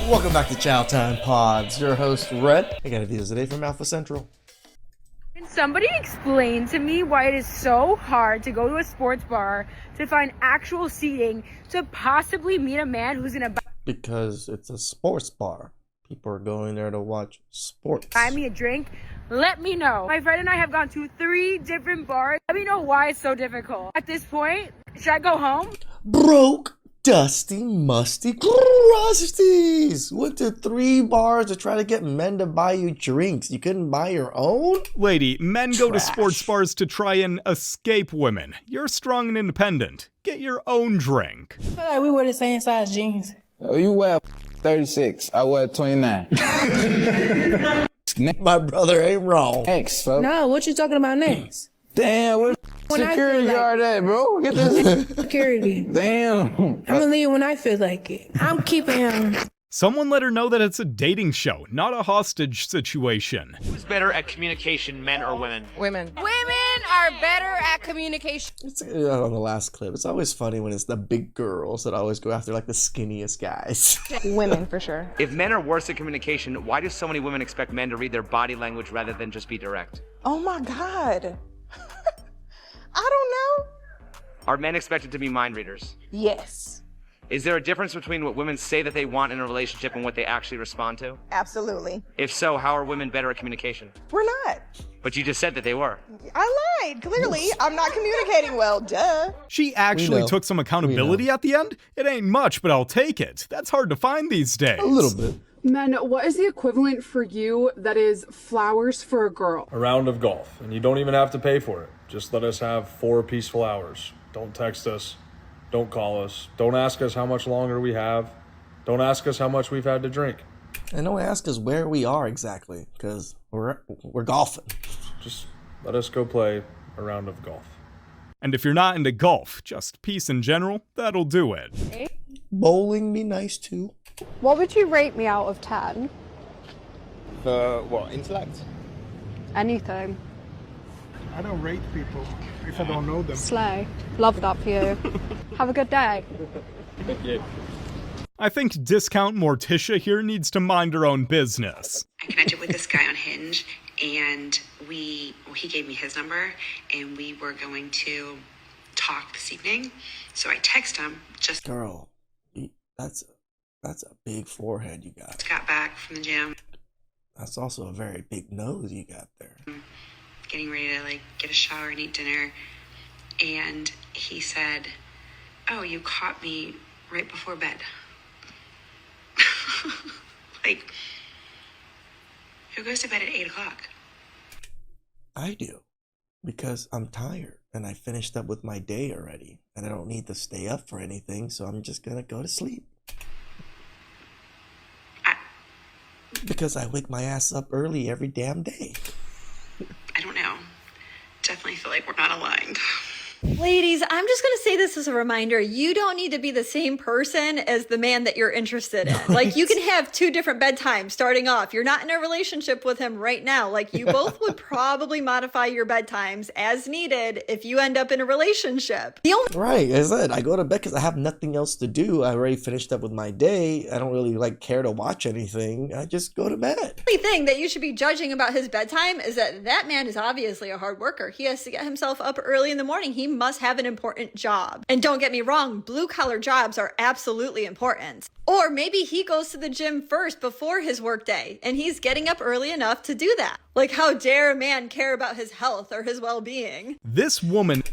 Welcome back to Chow Time Pods. Your host, Red. I got a video today from Alpha Central. Can somebody explain to me why it is so hard to go to a sports bar to find actual seating to possibly meet a man who's in a Because it's a sports bar. People are going there to watch sports. buy me a drink? Let me know. My friend and I have gone to 3 different bars. Let me know why it's so difficult. At this point, should I go home? Broke, dusty, musty crusties. Went to 3 bars to try to get men to buy you drinks. You couldn't buy your own? Lady, men go to Trash. sports bars to try and escape women. You're strong and independent. Get your own drink. I feel like we wear the same size jeans. Oh, you wear 36. I wear 29. My brother ain't wrong. Next, folks. No, what you talking about next? Damn, where When I security feel like- guard at, bro? Get this. Security. Damn. I'm gonna leave when I feel like it. I'm keeping him. Someone let her know that it's a dating show, not a hostage situation. Who's better at communication, men or women? Women are better at communication. It's on the last clip. It's always funny when it's the big girls that always go after like the skinniest guys. Women, for sure. If men are worse at communication, why do so many women expect men to read their body language rather than just be direct? Oh my God. I don't know. Are men expected to be mind readers? Yes, Is there a difference between what women say that they want in a relationship and what they actually respond to? absolutely. If so, how are women better at communication? We're not. But you just said that they were. I lied. Clearly, I'm not communicating well. Duh. She actually know. took some accountability at the end? It ain't much, but I'll take it. That's hard to find these days. A little bit. Men, what is the equivalent for you that is flowers for a girl? A round of golf, and you don't even have to pay for it. Just let us have 4 peaceful hours. Don't text us. Don't call us. Don't ask us how much longer we have. Don't ask us how much we've had to drink. And don't ask us where we are exactly, because we're golfing. Just let us go play a round of golf. And if you're not into golf, just peace in general, that'll do it. Bowling be nice too. What would you rate me out of 10? What, intellect? Anything. I don't rate people if I don't know them. Slay. Love that for you. Have a good day. I think discount Morticia here needs to mind her own business. I connected with this guy on Hinge, and he gave me his number, and we were going to talk this evening. So I text him, just Girl, that's a big forehead you got. got back from the gym, That's also a very big nose you got there. getting ready to get a shower and eat dinner. And he said, "Oh, you caught me right before bed." Who goes to bed at 8 o'clock? I do. Because I'm tired and I finished up with my day already. And I don't need to stay up for anything, so I'm just gonna go to sleep. Because I wake my ass up early every damn day. I don't know. Definitely feel like we're not aligned. Ladies, I'm just going to say this as a reminder. You don't need to be the same person as the man that you're interested in. Like, you can have 2 different bedtimes starting off. You're not in a relationship with him right now. Like, you both would probably modify your bedtimes as needed if you end up in a relationship. Right, as I said, I go to bed because I have nothing else to do. I already finished up with my day. I don't really care to watch anything. I just go to bed. The only thing that you should be judging about his bedtime is that that man is obviously a hard worker. He has to get himself up early in the morning. He must have an important job. And don't get me wrong, blue collar jobs are absolutely important. Or maybe he goes to the gym first before his workday and he's getting up early enough to do that. Like, how dare a man care about his health or his well-being? This woman,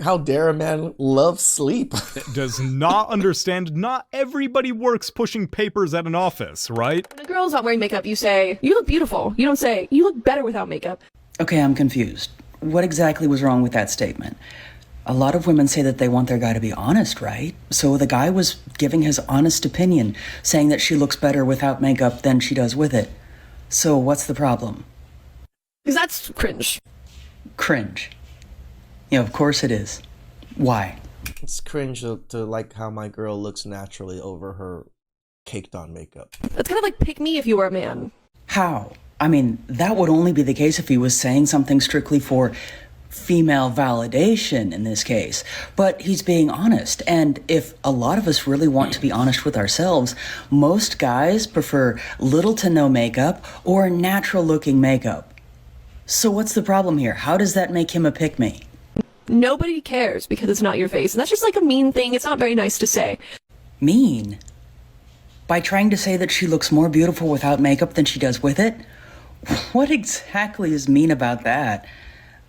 how dare a man love sleep? does not understand not everybody works pushing papers at an office, right? When a girl's not wearing makeup, you say, "You look beautiful." You don't say, "You look better without makeup." Okay, I'm confused. What exactly was wrong with that statement? A lot of women say that they want their guy to be honest, right? So the guy was giving his honest opinion, saying that she looks better without makeup than she does with it. So what's the problem? Because that's cringe. Cringe. Yeah, of course it is. Why? It's cringe to like how my girl looks naturally over her caked on makeup. That's kind of like pick me if you were a man. How? I mean, that would only be the case if he was saying something strictly for female validation in this case, but he's being honest. And if a lot of us really want to be honest with ourselves, most guys prefer little to no makeup or natural looking makeup. So what's the problem here? How does that make him a pick-me? Nobody cares because it's not your face. And that's just like a mean thing. It's not very nice to say. Mean? By trying to say that she looks more beautiful without makeup than she does with it? What exactly is mean about that?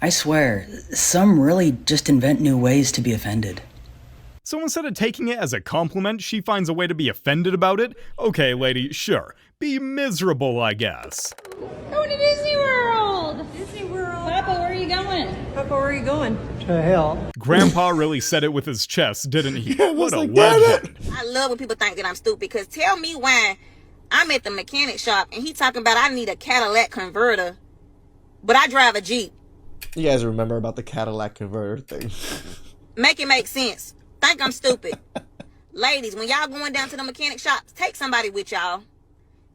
I swear, some really just invent new ways to be offended. So instead of taking it as a compliment, she finds a way to be offended about it? Okay, lady, sure. Be miserable, I guess. Going to Disney World! Disney World. Papa, where are you going? Papa, where are you going? To hell. Grandpa really said it with his chest, didn't he? What a like, legend. I love when people think that I'm stupid, because tell me why I'm at the mechanic shop and he talking about I need a Cadillac converter, but I drive a Jeep. You guys remember about the Cadillac converter thing? Make it make sense. Think I'm stupid. Ladies, when y'all going down to the mechanic shops, take somebody with y'all.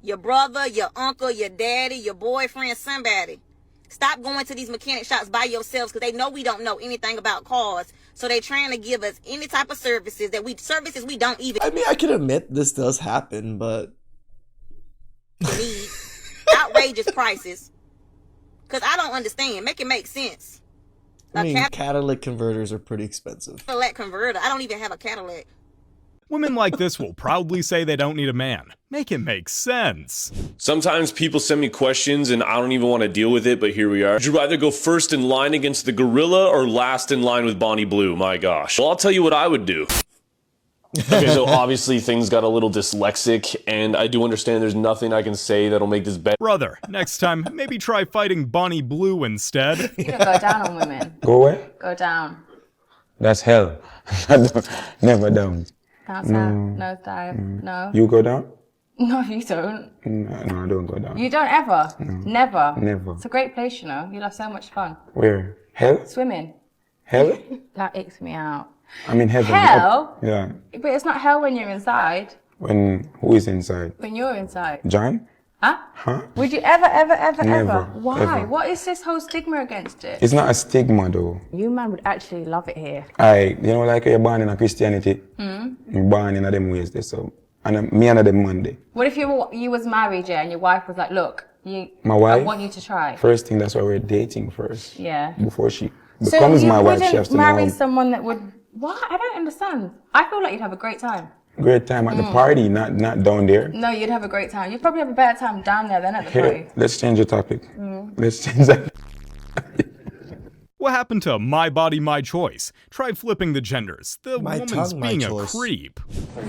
Your brother, your uncle, your daddy, your boyfriend, somebody. Stop going to these mechanic shops by yourselves, because they know we don't know anything about cars. So they're trying to give us any type of services we don't even I mean, I can admit this does happen, but need. Outrageous prices. Because I don't understand. Make it make sense. I mean, catalytic converters are pretty expensive. Cadillac converter. I don't even have a Cadillac. Women like this will proudly say they don't need a man. Make it make sense. Sometimes people send me questions and I don't even want to deal with it, but here we are. Would you rather go first in line against the gorilla or last in line with Bonnie Blue? My gosh. Well, I'll tell you what I would do. Okay, so obviously things got a little dyslexic, and I do understand there's nothing I can say that'll make this better. Brother, next time, maybe try fighting Bonnie Blue instead. You don't go down on women. Go where? Go down. That's hell. Never down. Bounce out. Nose dive. No. You go down? No, you don't. No, I don't go down. You don't ever? No. Never? Never. It's a great place, you know. You'll have so much fun. Where? Hell? Swimming. Hell? That icks me out. I mean heaven. Hell? Yeah. But it's not hell when you're inside. Who is inside? When you're inside. John? Huh? Huh? Would you ever? Never, Why? ever. What is this whole stigma against it? It's not a stigma though. You man would actually love it here. You know, like you're born in a Christianity. You're born in a them ways there, so. And me and them Monday. What if you was married, yeah, and your wife was like, look, My wife? I want you to try. First thing, that's why we're dating first. Yeah. Before she becomes my wife, she has to know. So you wouldn't marry someone that would... What? I don't understand. I feel like you'd have a great time. Great time at the party, not down there. No, you'd have a great time. You'd probably have a better time down there than at the party. Let's change the topic. Let's change that. What happened to my body, my choice? Try flipping the genders. The My woman's tongue, my being a choice. creep.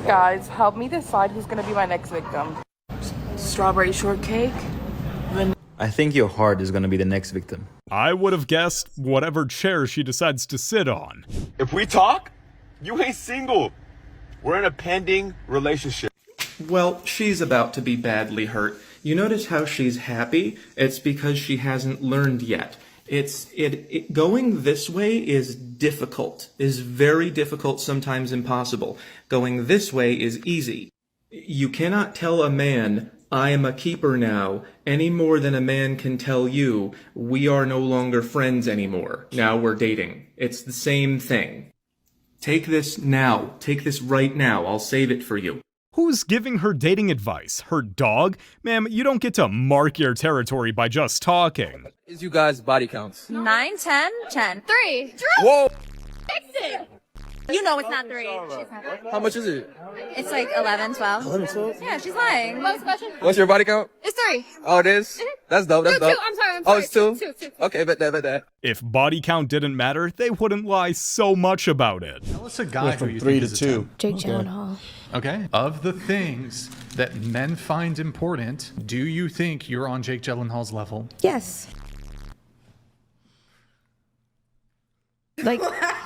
Guys, help me decide who's gonna be my next victim. Strawberry shortcake? I think your heart is gonna be the next victim. I would have guessed whatever chair she decides to sit on. If we talk, you ain't single. We're in a pending relationship. Well, she's about to be badly hurt. You notice how she's happy? It's because she hasn't learned yet. Going this way is difficult, is very difficult, sometimes impossible. Going this way is easy. You cannot tell a man, I am a keeper now, any more than a man can tell you, we are no longer friends anymore. Now we're dating. It's the same thing. Take this now. Take this right now. I'll save it for you. Who's giving her dating advice? Her dog? Ma'am, you don't get to mark your territory by just talking. Is you guys' body counts? 9, 10, 10. 3. Whoa! Fix it! You know it's not 3. How much is it? It's like 11, 12. 11, 12? Yeah, she's lying. Last question. What's your body count? It's 3. Oh, it is? That's dope, that's dope. 2, I'm sorry. Oh, it's 2? 2. Okay, bet that. If body count didn't matter, they wouldn't lie so much about it. Tell us a guy who you 3 think to is a 2. 10. Jake Gyllenhaal. Okay. Of the things that men find important, do you think you're on Jake Gyllenhaal's level? Yes. Like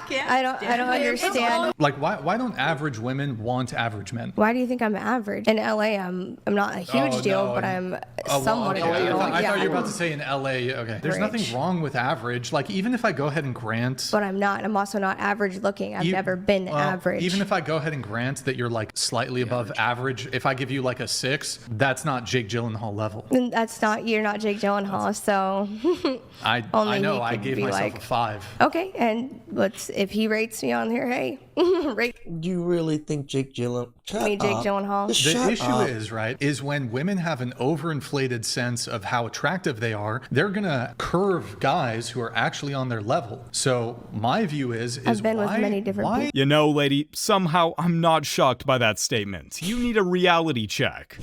I don't understand. Like, why don't average women want average men? Why do you think I'm average? In LA, I'm not a huge deal, but I'm somewhat okay. a deal. I thought you were Yeah. about to say in LA. Okay, there's nothing wrong with average. Like, even if I go ahead and grant, But I'm not. I'm also not average looking. I've never been average. even if I go ahead and grant that you're like slightly above average, if I give you like a 6, that's not Jake Gyllenhaal level. And that's not. You're not Jake Gyllenhaal, so. I know. I gave myself a 5. Okay, and if he rates me on here, hey, rate You really think Jake Gyllenhaal? me, Jake Gyllenhaal. The issue is when women have an overinflated sense of how attractive they are, they're gonna curve guys who are actually on their level. So my view is I've been with many different people. You know, lady, somehow I'm not shocked by that statement. You need a reality check.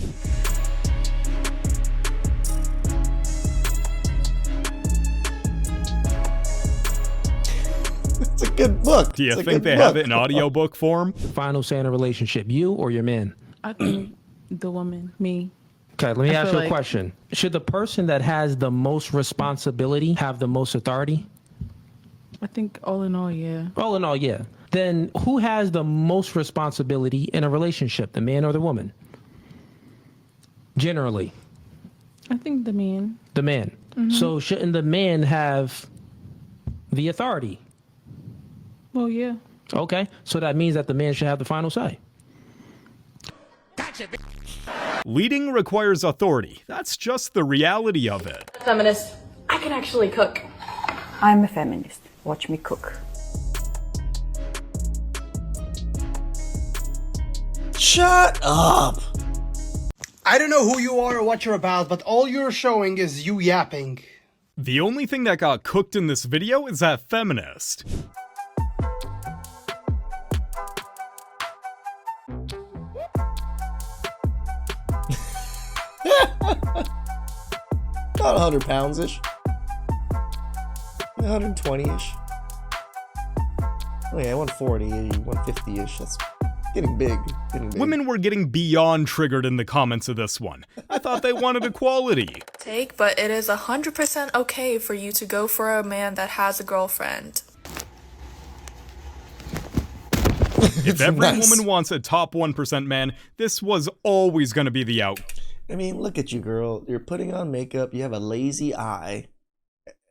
It's a good book. Do you think they have it in audiobook form? Final say in a relationship, you or your man? I think the woman, me. Okay, let me I ask feel you a like- question. Should the person that has the most responsibility have the most authority? I think all in all, yeah. All in all, yeah. Then who has the most responsibility in a relationship, the man or the woman? Generally, I think the man. the man. So shouldn't the man have the authority? Well, yeah. Okay, so that means that the man should have the final say. Leading requires authority. That's just the reality of it. Feminist. I can actually cook. I'm a feminist. Watch me cook. Shut up! I don't know who you are or what you're about, but all you're showing is you yapping. The only thing that got cooked in this video is that feminist. About 100 pounds-ish. 120-ish. Oh yeah, 140, 150-ish. That's getting big. Women were getting beyond triggered in the comments of this one. I thought they wanted equality. Take, but it is 100% okay for you to go for a man that has a girlfriend. If every nice. woman wants a top 1% man, this was always going to be the out. I mean, look at you, girl. You're putting on makeup. You have a lazy eye.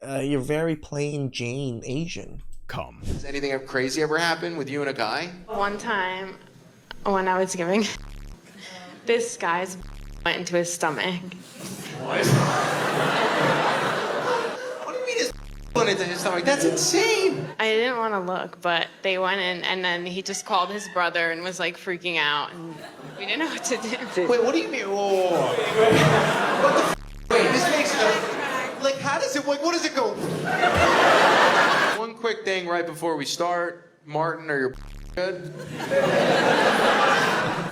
You're very plain Jane Asian. Come. Has anything crazy ever happened with you and a guy? One time, when I was giving, this guy's went into his stomach. What? What do you mean his went into his stomach? That's insane! I didn't want to look, but they went in, and then he just called his brother and was like freaking out, and we didn't know what to do. Wait, what do you mean? Whoa. What the Wait, this makes like, how does it, what does it go? One quick thing right before we start. Martin, are your good?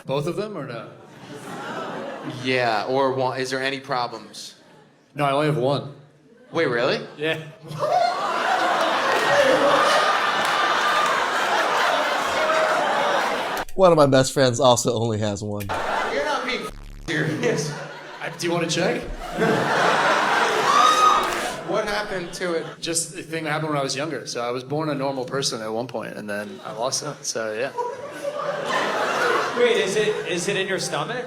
Both of them or no? Yeah, or one, is there any problems? No, I only have one. Wait, really? Yeah. One of my best friends also only has one. You're not being serious. Do you want to check? What happened to it? Just the thing that happened when I was younger. So I was born a normal person at one point, and then I lost it. So yeah. Wait, is it in your stomach?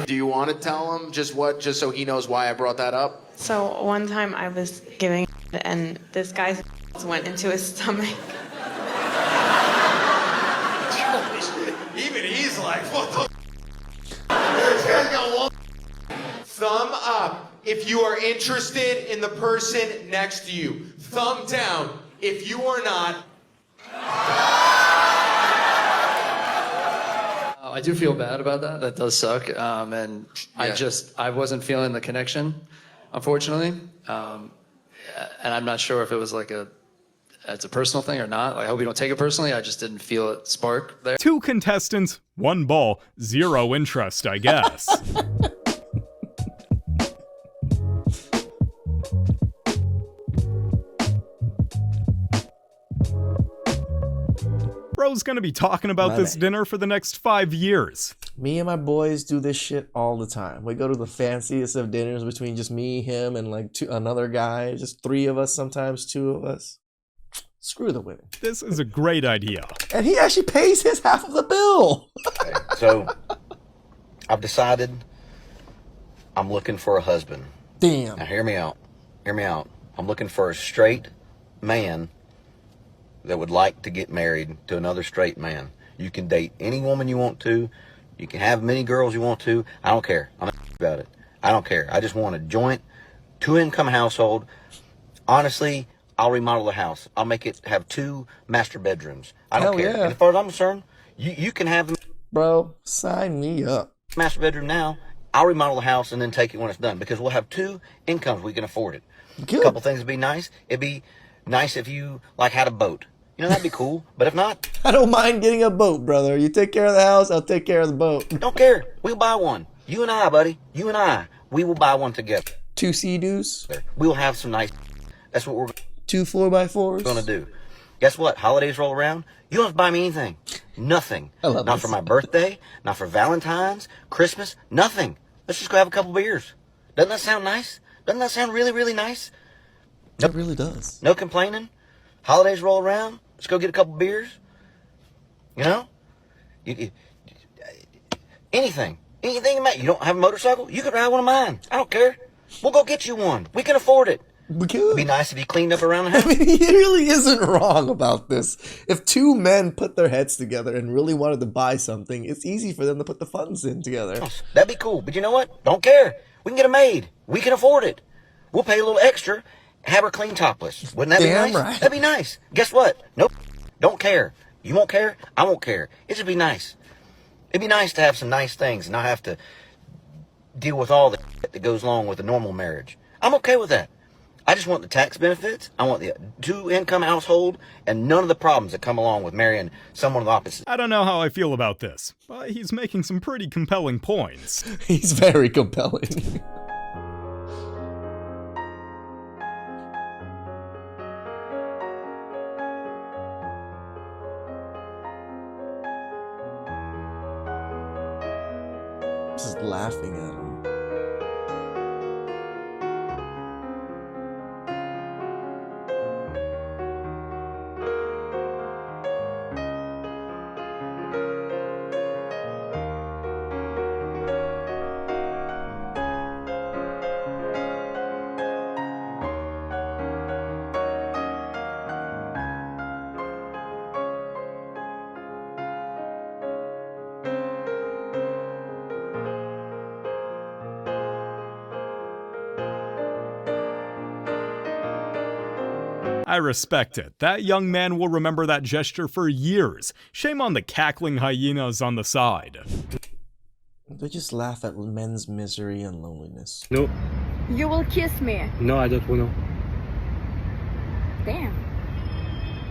Do you want to tell him just so he knows why I brought that up? So one time I was giving, and this guy's went into his stomach. Even he's like, what the This guy's got one. Thumb up if you are interested in the person next to you. Thumb down if you are not. I do feel bad about that. That does suck. And Yeah. I wasn't feeling the connection, unfortunately. And I'm not sure if it was like it's a personal thing or not. I hope you don't take it personally. I just didn't feel it spark there. 2 contestants, 1 ball, 0 interest, I guess. Bro's gonna be talking about My this man. dinner for the next 5 years. Me and my boys do this shit all the time. We go to the fanciest of dinners between just me, him, and like another guy. Just 3 of us, sometimes 2 of us. Screw the women. This is a great idea. And he actually pays his half of the bill. So, I've decided I'm looking for a husband. Damn. Now, hear me out. Hear me out. I'm looking for a straight man that would like to get married to another straight man. You can date any woman you want to. You can have many girls you want to. I don't care. I'm not about it. I don't care. I just want a joint, 2-income household. Honestly, I'll remodel the house. I'll make it have 2 master bedrooms. I don't Hell care. yeah. And as far as I'm concerned, you can have the Bro, sign me up. master bedroom now. I'll remodel the house and then take it when it's done because we'll have 2 incomes. We can afford it. Good. A couple things would be nice. It'd be nice if you like had a boat. You know, that'd be cool. But if not, I don't mind getting a boat, brother. You take care of the house, I'll take care of the boat. don't care. We'll buy one. You and I, buddy. You and I. We will buy one together. 2 Sea-Doos, We'll have some nice. That's what we're 2 4x4s. gonna do. Guess what? Holidays roll around. You don't have to buy me anything. Nothing. I love Not this. for my birthday. Not for Valentine's, Christmas. Nothing. Let's just go have a couple beers. Doesn't that sound nice? Doesn't that sound really, really nice? It really does. No complaining. Holidays roll around. Let's go get a couple beers. You know? Anything. Anything. You don't have a motorcycle? You could ride one of mine. I don't care. We'll go get you one. We can afford it. We could. It'd be nice if you cleaned up around the house. I mean, he really isn't wrong about this. If 2 men put their heads together and really wanted to buy something, it's easy for them to put the funds in together. That'd be cool. But you know what? Don't care. We can get it made. We can afford it. We'll pay a little extra. Have her clean topless. Wouldn't that Damn be nice? right. That'd be nice. Guess what? Nope. Don't care. You won't care. I won't care. It should be nice. It'd be nice to have some nice things and not have to deal with all the that goes along with a normal marriage. I'm okay with that. I just want the tax benefits. I want the 2-income household and none of the problems that come along with marrying someone of the opposite. I don't know how I feel about this, but he's making some pretty compelling points. He's very compelling. Just laughing at him. I respect it. That young man will remember that gesture for years. Shame on the cackling hyenas on the side. They just laugh at men's misery and loneliness. No, You will kiss me. no, I don't wanna. Damn.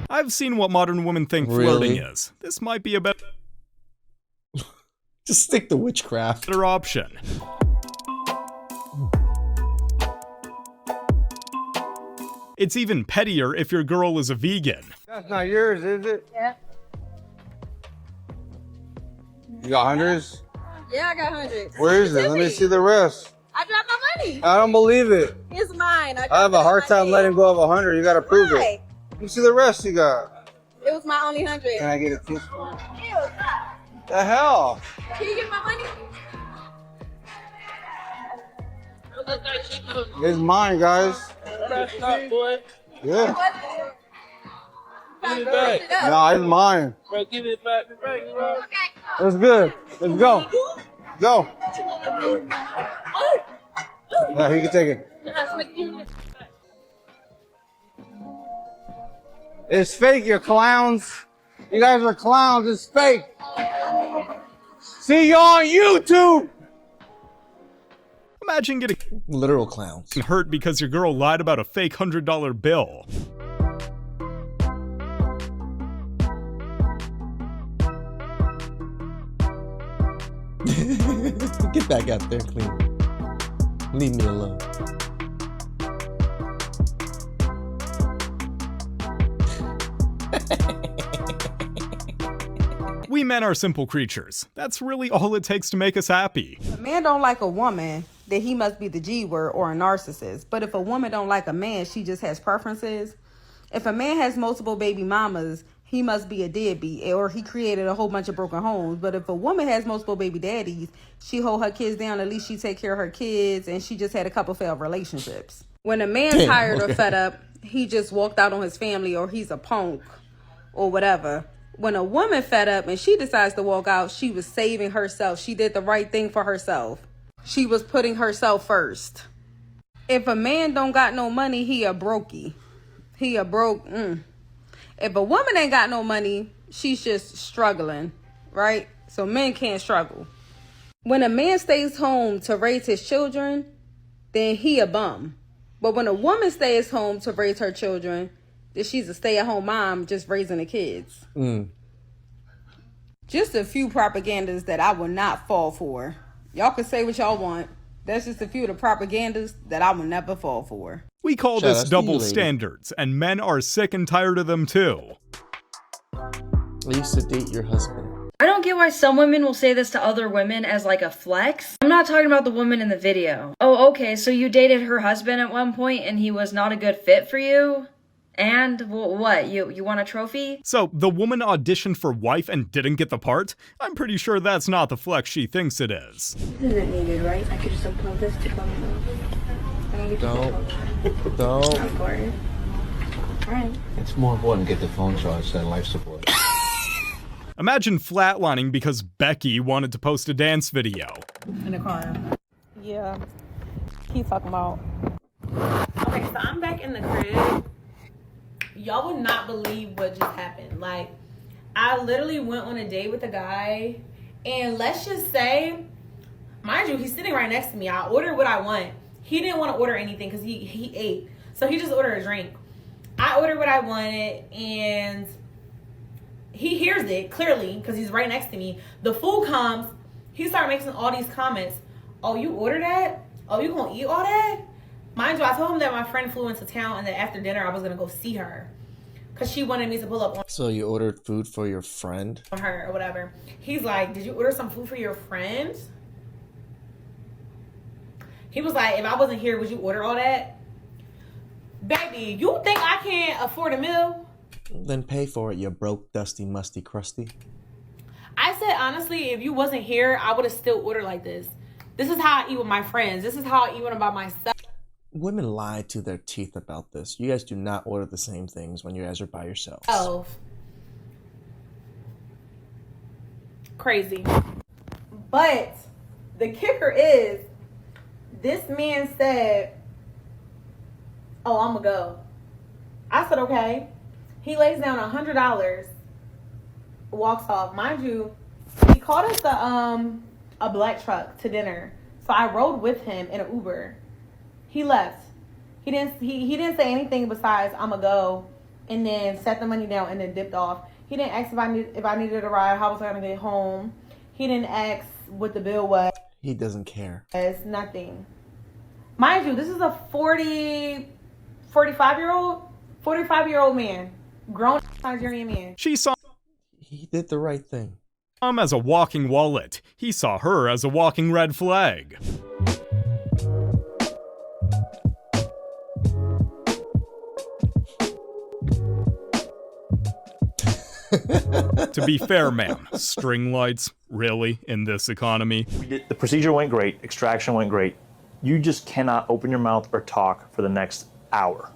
I've seen what modern women think Really? flirting is. This might be a better Just stick to witchcraft. option. It's even pettier if your girl is a vegan. That's not yours, is it? Yeah. You got hundreds? Yeah, I got hundreds. Where is it? Let me see the rest. I dropped my money. I don't believe it. It's mine. I have a hard time letting go of 100. You gotta prove it. Let me see the rest you got. It was my only 100. Can I get a kiss? Ew, stop. The hell? Can you get my money? It's mine, guys. Yeah. Give it back. No, it's mine. Bro, give it back. It's good. Let's go. Go. Yeah, he can take it. It's fake, you clowns. You guys are clowns. It's fake. See you on YouTube. Imagine getting literal clowns hurt because your girl lied about a fake $100 bill. Get back out there, clean. Leave me alone. We men are simple creatures. That's really all it takes to make us happy. If a man don't like a woman, then he must be the G word or a narcissist. But if a woman don't like a man, she just has preferences. If a man has multiple baby mamas, he must be a deadbeat, or he created a whole bunch of broken homes. But if a woman has multiple baby daddies, she hold her kids down. At least she take care of her kids, and she just had a couple failed relationships. When a man's tired or fed up, he just walked out on his family, or he's a punk, or whatever. When a woman fed up and she decides to walk out, she was saving herself. She did the right thing for herself. She was putting herself first. If a man don't got no money, he a brokey. He a broke. If a woman ain't got no money, she's just struggling, right? So men can't struggle. When a man stays home to raise his children, then he a bum. But when a woman stays home to raise her children, then she's a stay-at-home mom just raising the kids. Just a few propagandas that I will not fall for. Y'all can say what y'all want. That's just a few of the propagandas that I will never fall for. We call this double standards, and men are sick and tired of them too. I used to date your husband. I don't get why some women will say this to other women as like a flex. I'm not talking about the woman in the video. Oh, okay, so you dated her husband at one point and he was not a good fit for you? And what, you want a trophy? So the woman auditioned for wife and didn't get the part? I'm pretty sure that's not the flex she thinks it is. This isn't needed, right? I could just upload this to my phone. Don't. Of course. Alright. It's more important to get the phone charged than life support. Imagine flatlining because Becky wanted to post a dance video. In the car. Yeah. He's talking about. Okay, so I'm back in the crib. Y'all would not believe what just happened. Like, I literally went on a date with a guy, and let's just say, mind you, he's sitting right next to me. I ordered what I want. He didn't want to order anything because he ate. So he just ordered a drink. I ordered what I wanted, and he hears it clearly because he's right next to me. The food comes. He started making all these comments. Oh, you ordered that? Oh, you gonna eat all that? Mind you, I told him that my friend flew into town and that after dinner I was gonna go see her because she wanted me to pull up on So you ordered food for your friend? her or whatever. He's like, did you order some food for your friend? He was like, if I wasn't here, would you order all that? Baby, you think I can't afford a meal? Then pay for it, you broke, dusty, musty, crusty. I said, honestly, if you wasn't here, I would have still ordered like this. This is how I eat with my friends. This is how I eat when I'm by myself. Women lie to their teeth about this. You guys do not order the same things when you guys are by yourselves. Oh. Crazy. But the kicker is, this man said, oh, I'm gonna go. I said, okay. He lays down $100, walks off. Mind you, he called us a black truck to dinner. So I rode with him in an Uber. He left. He didn't say anything besides I'm gonna go, and then set the money down and then dipped off. He didn't ask if I needed a ride, how was I gonna get home. He didn't ask what the bill was. He doesn't care. It's nothing. Mind you, this is a 45-year-old man. Grown Nigerian man. She saw he did the right thing. Him as a walking wallet. He saw her as a walking red flag. To be fair, ma'am, string lights, really, in this economy? The procedure went great, extraction went great. You just cannot open your mouth or talk for the next hour.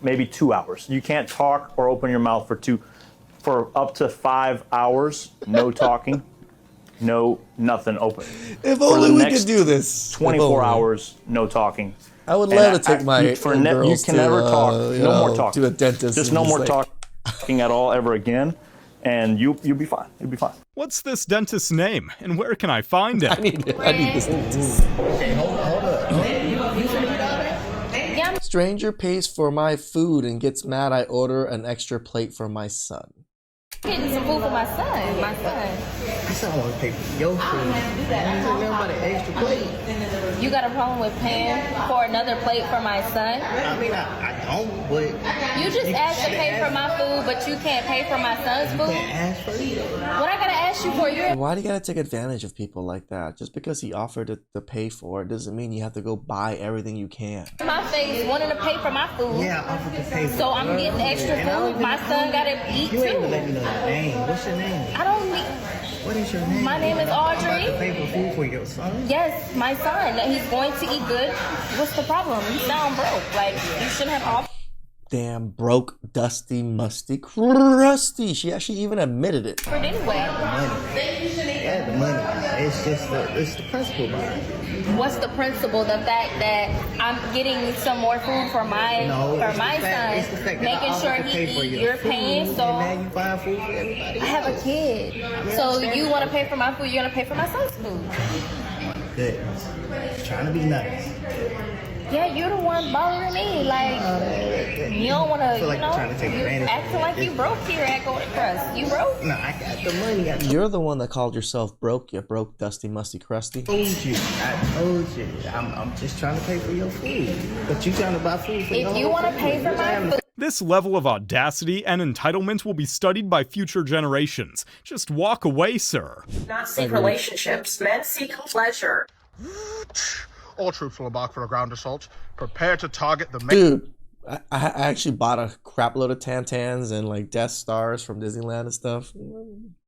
Maybe 2 hours. You can't talk or open your mouth for up to 5 hours. No talking, no nothing open. If only we could do this. 24 hours, no talking. I would love to take my girls you can never talk. No more talking. To a dentist. Just no more talking at all ever again, and you'll be fine. You'll be fine. What's this dentist's name, and where can I find it? I need this dentist. Okay, hold up. Stranger pays for my food and gets mad I order an extra plate for my son. Getting some food for my son. My son. You said I want to pay for your food. I don't know about an extra plate. You got a problem with paying for another plate for my son? I mean, I don't, but... You just asked to pay for my food, but you can't pay for my son's food? You can't ask for it. What I gotta ask you for? Why do you gotta take advantage of people like that? Just because he offered to pay for it doesn't mean you have to go buy everything you can. My face wanting to pay for my food. Yeah, I offered to pay for So I'm getting extra food. My son gotta eat too. You ain't even let me know your name. What's your name? I don't need... What is your name? My name is Audrey. I'm about to pay for food for your son? Yes, my son. He's going to eat good. What's the problem? You sound broke. Like, you shouldn't have offered. Damn, broke, dusty, musty, crusty. She actually even admitted it. Anyway. Yeah, the money. It's just it's the principle behind it. What's the principle? The fact that I'm getting some more food for my son, making sure he eats. You're paying, so now you buy food for everybody. I have a kid, so you want to pay for my food. You're gonna pay for my son's food. Good. Trying to be nice. Yeah, you're the one bothering me. Like, you don't want to, like trying to take advantage acting like you broke here at Golden Crust. You broke? No, I got the money. You're the one that called yourself broke, you broke, dusty, musty, crusty. I told you. I'm just trying to pay for your food. But you trying to buy food for your If you want to pay for my food. This level of audacity and entitlement will be studied by future generations. Just walk away, sir. Not seek relationships. Men seek pleasure. All troops will embark for a ground assault. Prepare to target the main... Dude, I actually bought a crap load of Tantans and like Death Stars from Disneyland and stuff.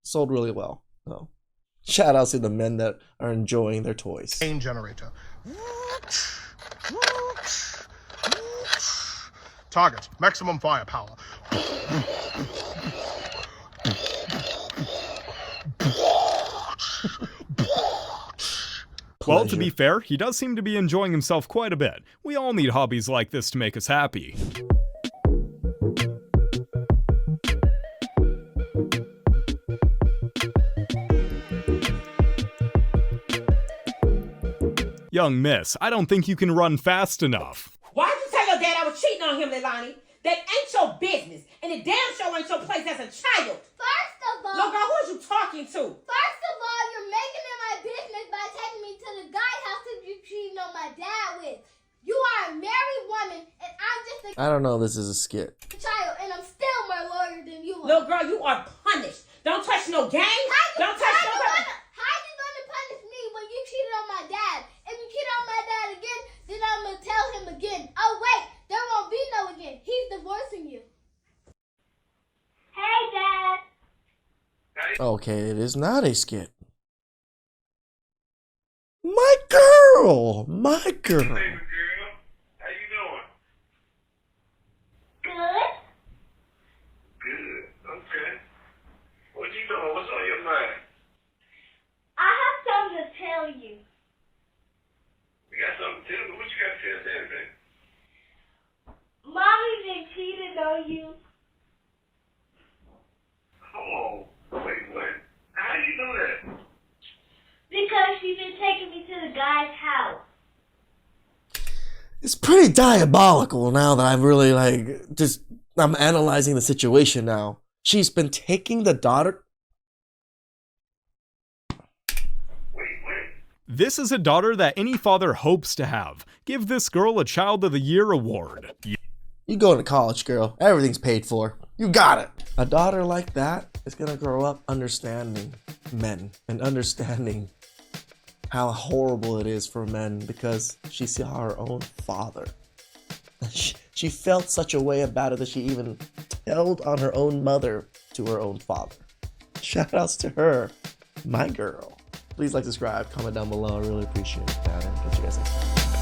Sold really well. So, shout out to the men that are enjoying their toys. Main generator. Target. Maximum firepower. Well, to be fair, he does seem to be enjoying himself quite a bit. We all need hobbies like this to make us happy. Young miss, I don't think you can run fast enough. Why'd you tell your dad I was cheating on him, Leilani? That ain't your business, and it damn sure ain't your place as a child. First of all... Look, girl, who is you talking to? First of all, you're making it my business by taking me to the guy's house that you cheating on my dad with. You are a married woman, and I'm just a... I don't know, this is a skit. ...child, and I'm still more lawyer than you are. Little girl, you are punished. Don't touch no game. Don't touch no... How you gonna punish me when you cheated on my dad? If you cheat on my dad again, then I'm gonna tell him again. Oh, wait, there won't be no again. He's divorcing you. Hey, Dad. Okay, it is not a skit. My girl! My girl! Good. Good. Okay. What you doing? What's on your mind? I have something to tell you. You got something to tell me? What you got to tell us, everything? Mommy been cheating on you. Oh, wait. How do you know that? Because she's been taking me to the guy's house. It's pretty diabolical now that I'm really I'm analyzing the situation now. She's been taking the daughter... This is a daughter that any father hopes to have. Give this girl a Child of the Year award. You going to college, girl. Everything's paid for. You got it. A daughter like that is going to grow up understanding men and understanding how horrible it is for men because she saw her own father. She felt such a way about it that she even told on her own mother to her own father. Shout outs to her, my girl. Please like, subscribe, comment down below. I really appreciate that. And catch you guys next time.